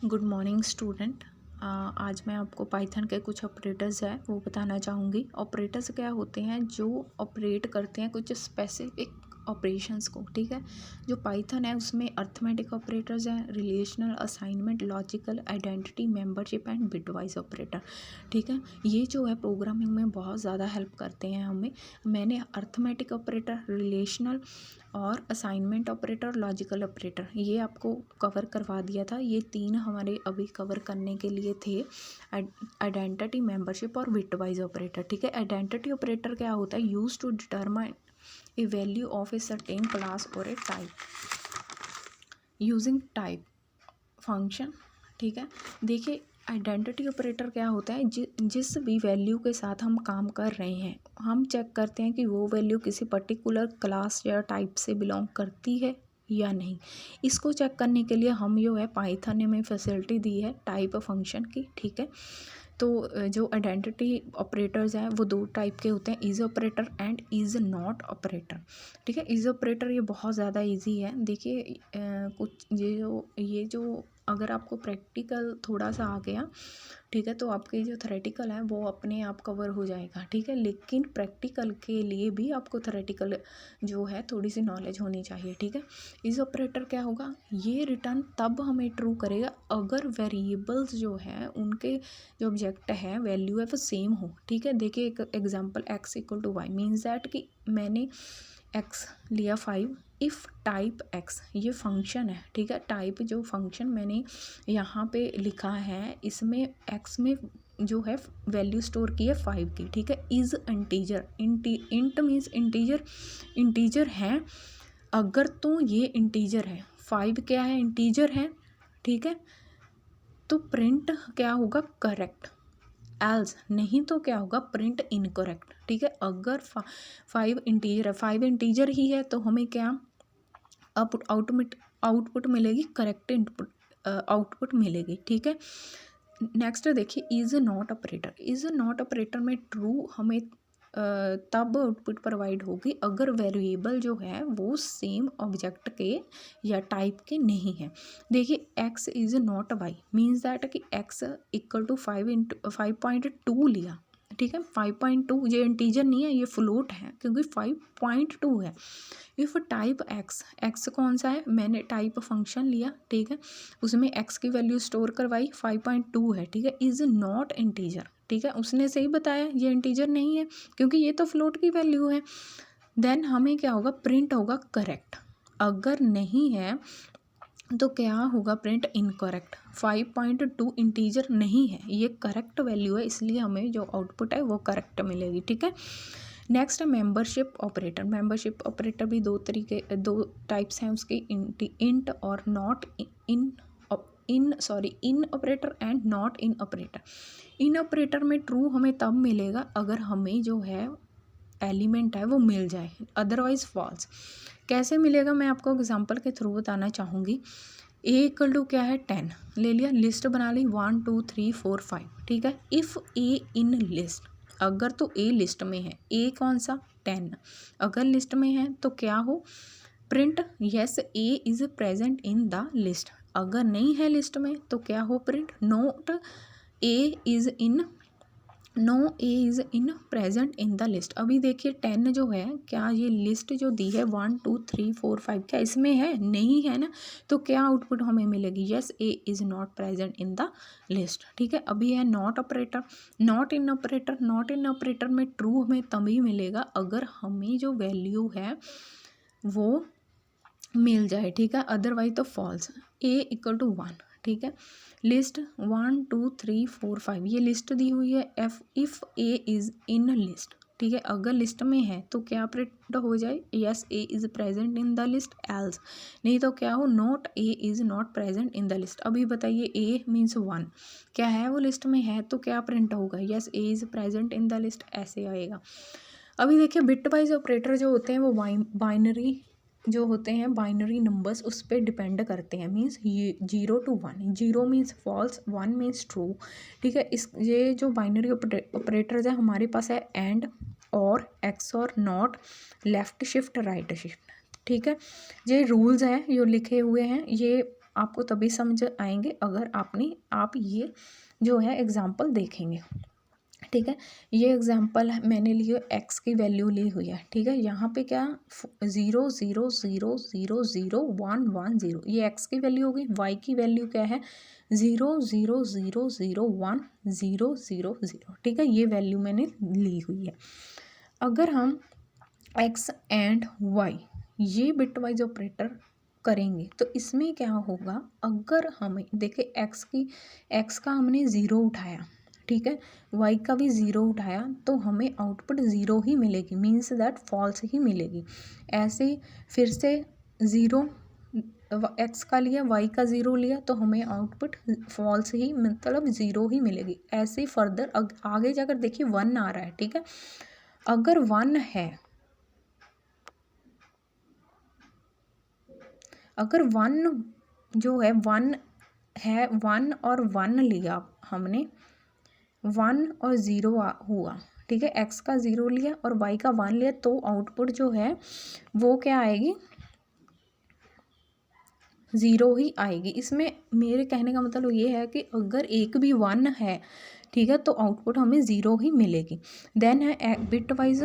Good morning student. आज मैं आपको पाइथन के कुछ ऑपरेटर्स हैं वो बताना चाहूँगी। ऑपरेटर्स क्या होते हैं जो ऑपरेट करते हैं कुछ स्पेसिफिक ऑपरेशंस को। ठीक है, जो पाइथन है उसमें अर्थमेटिक ऑपरेटर्स हैं, relational, assignment, logical, identity, membership and bitwise operator. ठीक है, ये जो है प्रोग्रामिंग में बहुत ज़्यादा हेल्प करते हैं हमें। मैंने अर्थमेटिक ऑपरेटर, रिलेशनल और असाइनमेंट ऑपरेटर, लॉजिकल ऑपरेटर ये आपको कवर करवा दिया था। ये तीन हमारे अभी कवर करने के लिए थे, आइडेंटिटी, मेंबरशिप और बिटवाइज ऑपरेटर। ठीक है, आइडेंटिटी ऑपरेटर क्या होता है? Use to determine a value of a certain class और a type using type function. ठीक है, देखिए आइडेंटिटी ऑपरेटर क्या होता है? जिस भी वैल्यू के साथ हम काम कर रहे हैं हम चेक करते हैं कि वो वैल्यू किसी पर्टिकुलर क्लास या टाइप से बिलोंग करती है या नहीं। इसको चेक करने के लिए हम जो है पाइथन ने में फैसिलिटी दी है टाइप फंक्शन की। ठीक है, तो जो आइडेंटिटी ऑपरेटर्स हैं वो दो टाइप के होते हैं, is operator and is not operator. ठीक है, इज ऑपरेटर ये बहुत ज़्यादा इजी है। देखिए कुछ ये जो अगर आपको प्रैक्टिकल थोड़ा सा आ गया, ठीक है, तो आपके जो थ्योरेटिकल है वो अपने आप कवर हो जाएगा। ठीक है, लेकिन प्रैक्टिकल के लिए भी आपको थ्योरेटिकल जो है थोड़ी सी नॉलेज होनी चाहिए। ठीक है, इस ऑपरेटर क्या होगा? ये रिटर्न तब हमें ट्रू करेगा अगर वेरिएबल्स जो है उनके जो ऑब्जेक्ट है वैल्यू है वो सेम हो। ठीक है, देखिए एक example x equal to y means that कि मैंने x लिया 5 इफ़ टाइप x, ये फंक्शन है। ठीक है, टाइप जो फंक्शन मैंने यहाँ पे लिखा है इसमें x में जो है वैल्यू स्टोर की है 5 की। ठीक है, is integer, int means integer, integer है अगर तो ये इंटीजर है, 5 क्या है? इंटीजर है। ठीक है, तो प्रिंट क्या होगा? करेक्ट। एल्स नहीं तो क्या होगा? Print incorrect. ठीक है, अगर 5 इंटीजर है, 5 इंटीजर ही है तो हमें क्या आउटपुट मिलेगी? करेक्ट इनपुट आउटपुट मिलेगी। ठीक है, नेक्स्ट देखिए is not operator. Is not operator में ट्रू हमें तब आउटपुट प्रोवाइड होगी अगर वेरिएबल जो है वो सेम ऑब्जेक्ट के या टाइप के नहीं है। देखिए x is not y means that कि x इक्वल टू 5.2 लिया। ठीक है, 5.2 ये इंटीजर नहीं है, ये फ्लोट है क्योंकि 5.2 है। इफ़ टाइप x कौन सा है? मैंने टाइप फंक्शन लिया। ठीक है, उसमें x की वैल्यू स्टोर करवाई 5.2 है। ठीक है, इज़ नॉट इंटीजर। ठीक है, उसने सही बताया ये इंटीजर नहीं है क्योंकि ये तो फ्लोट की वैल्यू है। देन हमें क्या होगा? प्रिंट होगा करेक्ट। अगर नहीं है तो क्या होगा? Print incorrect. 5.2 इंटीजर नहीं है, ये करेक्ट वैल्यू है, इसलिए हमें जो आउटपुट है वो करेक्ट मिलेगी। ठीक है, नेक्स्ट है मेंबरशिप ऑपरेटर। मेंबरशिप ऑपरेटर भी दो टाइप्स हैं उसके, इंट और not in operator and not in operator. In operator में ट्रू हमें तब मिलेगा अगर हमें जो है एलिमेंट है वो मिल जाए, अदरवाइज फॉल्स। कैसे मिलेगा मैं आपको एग्जांपल के थ्रू बताना चाहूँगी। ए इक्वल टू क्या है? 10 ले लिया, लिस्ट बना ली 1 2 3 4 5। ठीक है, इफ़ ए इन लिस्ट, अगर तो ए लिस्ट में है, ए कौन सा? 10। अगर लिस्ट में है तो क्या हो? Print yes A is present in the list. अगर नहीं है लिस्ट में तो क्या हो? Print note A is in present in the list. अभी देखिए 10 जो है, क्या ये लिस्ट जो दी है 1 2 3 4 5 क्या इसमें है? नहीं है ना, तो क्या आउटपुट हमें मिलेगी? Yes A is not present in the list. ठीक है, अभी है not operator, not in operator. Not in operator में ट्रू हमें तभी मिलेगा अगर हमें जो वैल्यू है वो मिल जाए। ठीक है, अदरवाइज तो फॉल्स। A equal to 1। ठीक है, लिस्ट 1 2 3 4 5 ये लिस्ट दी हुई है। If A is in list. ठीक है, अगर लिस्ट में है तो क्या प्रिंट हो जाए? Yes A is present in the list. Else नहीं तो क्या हो? Not A is not present in the list. अभी बताइए ए मीन्स 1, क्या है वो लिस्ट में है तो क्या प्रिंट होगा? Yes A is present in the list, ऐसे आएगा। अभी देखिए बिटवाइज ऑपरेटर जो होते हैं वो बाइनरी जो होते हैं, बाइनरी नंबर्स उस पर डिपेंड करते हैं। मीन्स ये 0 to 1, 0 means false, 1 means true. ठीक है, ये जो बाइनरी ऑपरेटर्स है हमारे पास है एंड, और, एक्स और, not, left shift, right shift. ठीक है, ये रूल्स हैं जो लिखे हुए हैं, ये आपको तभी समझ आएंगे अगर आप ये जो है एग्जाम्पल देखेंगे। ठीक है, ये एग्जाम्पल मैंने लिए एक्स की वैल्यू ली हुई है। ठीक है, यहाँ पे क्या 0 0 0 0 0 1 1 0, ये एक्स की वैल्यू होगी। वाई की वैल्यू क्या है 0 0 0 0 1 0 0 0। ठीक है, ये वैल्यू मैंने ली हुई है। अगर हम एक्स एंड वाई ये बिट वाइज ऑपरेटर करेंगे तो इसमें क्या होगा, अगर हमें देखिए एक्स का हमने ज़ीरो उठाया, ठीक है, वाई का भी ज़ीरो उठाया, तो हमें आउटपुट ज़ीरो ही मिलेगी, मीन्स दैट फॉल्स ही मिलेगी। ऐसे फिर से ज़ीरो एक्स का लिया, वाई का ज़ीरो लिया, तो हमें आउटपुट फॉल्स ही मतलब ज़ीरो ही मिलेगी। ऐसे ही फर्दर आगे जाकर देखिए 1 आ रहा है। ठीक है, अगर 1 है, अगर 1 जो है 1 है, 1 और 1 लिया हमने, 1 और 0 हुआ। ठीक है, एक्स का 0 लिया और वाई का 1 लिया, तो आउटपुट जो है वो क्या आएगी, 0 ही आएगी। इसमें मेरे कहने का मतलब ये है कि अगर एक भी 1 है, ठीक है, तो आउटपुट हमें 0 ही मिलेगी। देन है बिट वाइज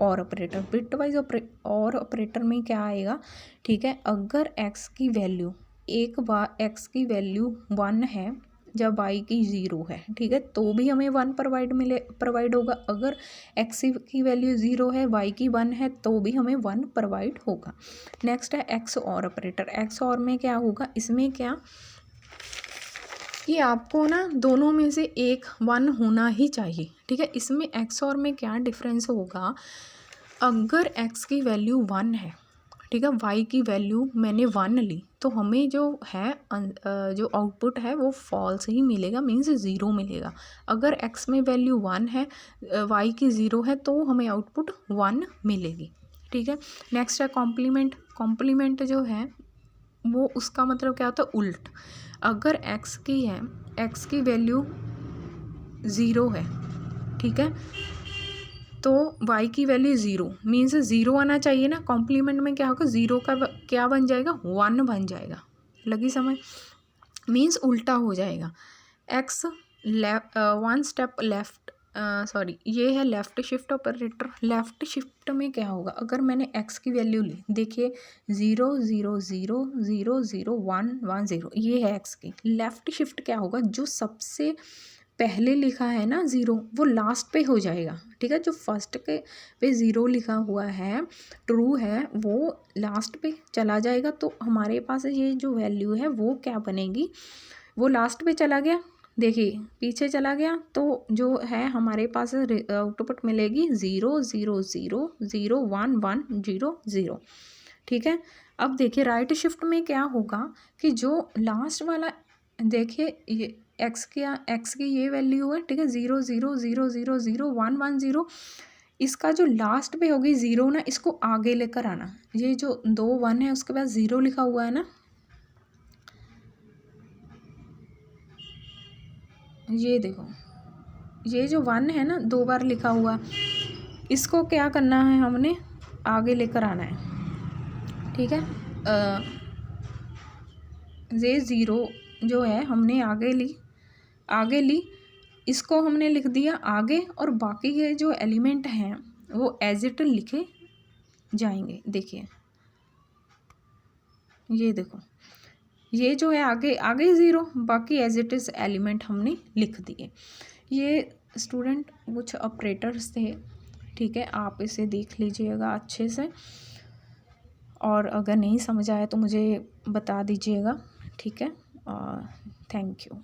और ऑपरेटर। बिट वाइज और ऑपरेटर में क्या आएगा, ठीक है, अगर एक्स की वैल्यू एक बार एक्स की वैल्यू 1 है जब वाई की 0 है, ठीक है, तो भी हमें 1 प्रोवाइड होगा। अगर एक्स की वैल्यू 0 है, वाई की 1 है, तो भी हमें 1 प्रोवाइड होगा। नेक्स्ट है एक्स और ऑपरेटर। एक्स और में क्या होगा, इसमें क्या कि आपको ना दोनों में से एक 1 होना ही चाहिए। ठीक है, इसमें एक्स और में क्या डिफरेंस होगा, अगर एक्स की वैल्यू 1 है, ठीक है, वाई की वैल्यू मैंने 1 ली, तो हमें जो है जो आउटपुट है वो फॉल्स ही मिलेगा, मीन्स 0 मिलेगा। अगर एक्स में वैल्यू 1 है, वाई की 0 है, तो हमें आउटपुट 1 मिलेगी। ठीक है, नेक्स्ट है कॉम्प्लीमेंट। कॉम्प्लीमेंट जो है वो उसका मतलब क्या होता है, उल्ट। अगर एक्स की है, एक्स की वैल्यू 0 है, ठीक है, तो y की वैल्यू 0, मीन्स 0 आना चाहिए ना। कॉम्प्लीमेंट में क्या होगा, 0 का क्या बन जाएगा, 1 बन जाएगा। लगी समझ, मीन्स उल्टा हो जाएगा। x 1 स्टेप लेफ्ट, सॉरी ये है left shift operator. Left shift में क्या होगा, अगर मैंने x की वैल्यू ली, देखिए 0 0 0 0 0 1 1 0, ये है x की। लेफ़्ट शिफ्ट क्या होगा, जो सबसे पहले लिखा है ना 0, वो लास्ट पे हो जाएगा। ठीक है, जो फर्स्ट के पे 0 लिखा हुआ है, ट्रू है, वो लास्ट पे चला जाएगा। तो हमारे पास ये जो वैल्यू है वो क्या बनेगी, वो लास्ट पे चला गया, देखिए पीछे चला गया, तो जो है हमारे पास आउटपुट मिलेगी 0 0 0 0 1 1 0 0। ठीक है, अब देखिए राइट शिफ्ट में क्या होगा कि जो लास्ट वाला, देखिए ये एक्स की ये वैल्यू है, ठीक है, 0 0 0 0 0 1 1 0, इसका जो लास्ट पे होगी 0 ना, इसको आगे लेकर आना। ये जो 2 1 है उसके बाद 0 लिखा हुआ है ना, ये देखो, ये जो 1 है ना 2 बार लिखा हुआ, इसको क्या करना है, हमने आगे लेकर आना है। ठीक है, ये 0 जो है हमने आगे ली, इसको हमने लिख दिया आगे, और बाकी के जो एलिमेंट हैं वो एज इट लिखे जाएंगे। देखिए ये देखो, ये जो है आगे 0, बाकी एज इट इज़ एलिमेंट हमने लिख दिए। ये स्टूडेंट कुछ ऑपरेटर्स थे। ठीक है, आप इसे देख लीजिएगा अच्छे से, और अगर नहीं समझ आया तो मुझे बता दीजिएगा। ठीक है, थैंक यू।